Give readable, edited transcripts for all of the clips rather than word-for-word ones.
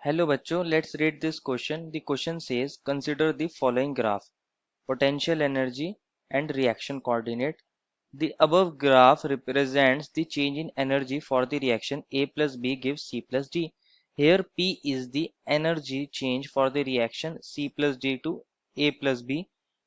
Hello बच्चों, let's read this question. The question says, consider the following graph: potential energy and reaction coordinate. The above graph represents the change in energy for the reaction A plus B gives C plus D. Here P is the energy change for the reaction C plus D to A plus B,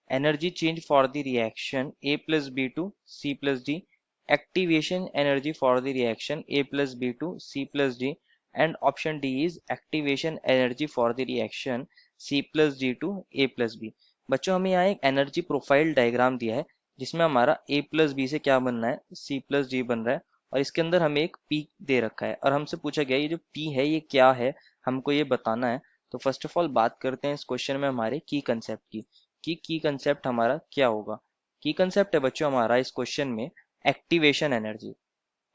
energy change for the reaction A plus B to C plus D, activation energy for the reaction A plus B to C plus D, and option D is activation energy for the reaction C plus D to A plus B. बच्चों हमें यहाँ एक energy profile diagram दिया है जिसमें हमारा A plus B से क्या बनना है, C प्लस डी बन रहा है, और इसके अंदर हमें एक P दे रखा है और हमसे पूछा गया ये जो P है ये क्या है, हमको ये बताना है। तो फर्स्ट ऑफ ऑल बात करते हैं इस क्वेश्चन में हमारे की कंसेप्ट की कि की कंसेप्ट हमारा क्या होगा। की कंसेप्ट है बच्चों हमारा इस क्वेश्चन में activation energy.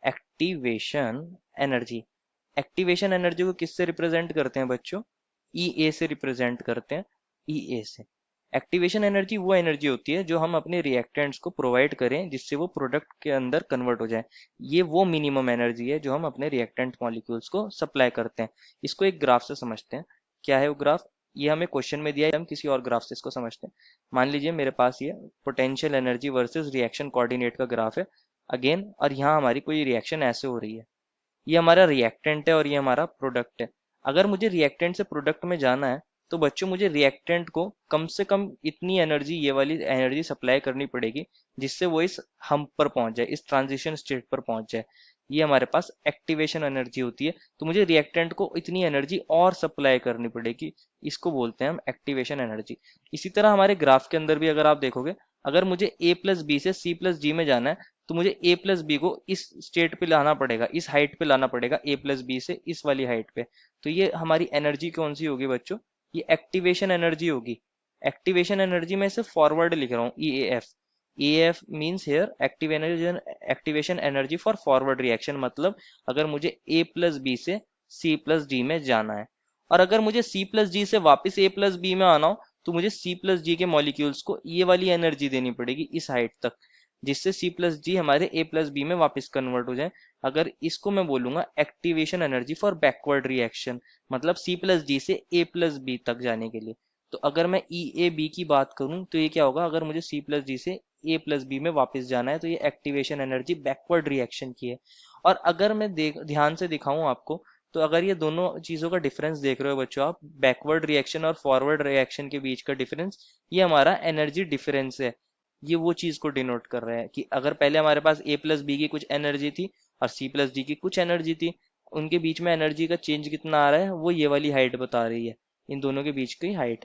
Activation energy activation energy को किससे रिप्रेजेंट करते हैं बच्चों? ई ए से रिप्रेजेंट करते हैं, ई ए से। एक्टिवेशन एनर्जी वो एनर्जी होती है जो हम अपने रिएक्टेंट्स को प्रोवाइड करें जिससे वो प्रोडक्ट के अंदर कन्वर्ट हो जाए। ये वो मिनिमम एनर्जी है जो हम अपने रिएक्टेंट मॉलिक्यूल्स को सप्लाई करते हैं। इसको एक ग्राफ से समझते हैं। क्या है वो ग्राफ? ये हमें क्वेश्चन में दिया है, हम किसी और ग्राफ से इसको समझते हैं। मान लीजिए मेरे पास ये potential energy versus reaction coordinate का ग्राफ है अगेन, और यहाँ हमारी कोई रिएक्शन ऐसे हो रही है। ये हमारा रिएक्टेंट है और ये हमारा प्रोडक्ट है। अगर मुझे रिएक्टेंट से प्रोडक्ट में जाना है तो बच्चों मुझे रिएक्टेंट को कम से कम इतनी एनर्जी, ये वाली एनर्जी सप्लाई करनी पड़ेगी जिससे वो इस हम्प पर पहुंच जाए, इस ट्रांजिशन स्टेट पर पहुंच जाए। ये हमारे पास एक्टिवेशन एनर्जी होती है। तो मुझे रिएक्टेंट को इतनी एनर्जी और सप्लाई करनी पड़ेगी, इसको बोलते हैं हम एक्टिवेशन एनर्जी। इसी तरह हमारे ग्राफ के अंदर भी अगर आप देखोगे, अगर मुझे ए प्लस बी से सी प्लस डी में जाना है तो मुझे ए प्लस बी को इस स्टेट पे लाना पड़ेगा, इस हाइट पे लाना पड़ेगा, ए प्लस बी से इस वाली हाइट पे। तो ये हमारी एनर्जी कौन सी होगी बच्चों? ये एक्टिवेशन एनर्जी होगी। एक्टिवेशन एनर्जी में से फॉरवर्ड लिख रहा हूँ, E A F. E F means here activation energy for forward reaction. मतलब अगर मुझे ए प्लस बी से सी प्लस डी में जाना है, और अगर मुझे सी प्लस डी से वापस ए प्लस बी में आना हो तो मुझे सी प्लस डी के मॉलिक्यूल्स को ये वाली एनर्जी देनी पड़ेगी इस हाइट तक, जिससे सी प्लस डी हमारे ए प्लस बी में वापस कन्वर्ट हो जाए। अगर इसको मैं बोलूंगा activation energy for backward reaction, मतलब सी प्लस डी से ए प्लस बी तक जाने के लिए। तो अगर मैं ई ए बी की बात करूं तो ये क्या होगा? अगर मुझे सी प्लस डी से ए प्लस बी में वापस जाना है तो ये एक्टिवेशन एनर्जी बैकवर्ड रिएक्शन की है। और अगर मैं ध्यान से दिखाऊं आपको, तो अगर ये दोनों चीजों का डिफरेंस देख रहे हो बच्चों आप, बैकवर्ड रिएक्शन और फॉरवर्ड रिएक्शन के बीच का डिफरेंस, ये हमारा एनर्जी डिफरेंस है। ये वो चीज को डिनोट कर रहा है कि अगर पहले हमारे पास ए प्लस बी की कुछ एनर्जी थी और सी प्लस डी की कुछ एनर्जी थी, उनके बीच में एनर्जी का चेंज कितना आ रहा है वो ये वाली हाइट बता रही है, इन दोनों के बीच की हाइट।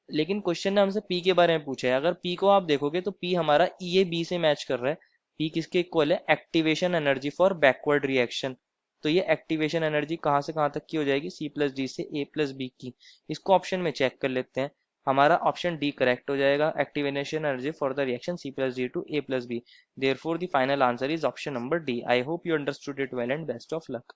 लेकिन क्वेश्चन ने हमसे पी के बारे में पूछा है। अगर पी को आप देखोगे तो पी हमारा ई ए बी से मैच कर रहा है। पी किसके इक्वल है? Activation energy for backward reaction. तो ये एक्टिवेशन एनर्जी कहाँ से कहाँ तक की हो जाएगी? सी प्लस डी से ए प्लस बी की। इसको ऑप्शन में चेक कर लेते हैं। हमारा ऑप्शन डी करेक्ट हो जाएगा, activation energy for the reaction C plus D to A plus B. Therefore the final answer is option number D. I hope you understood it well and best of luck.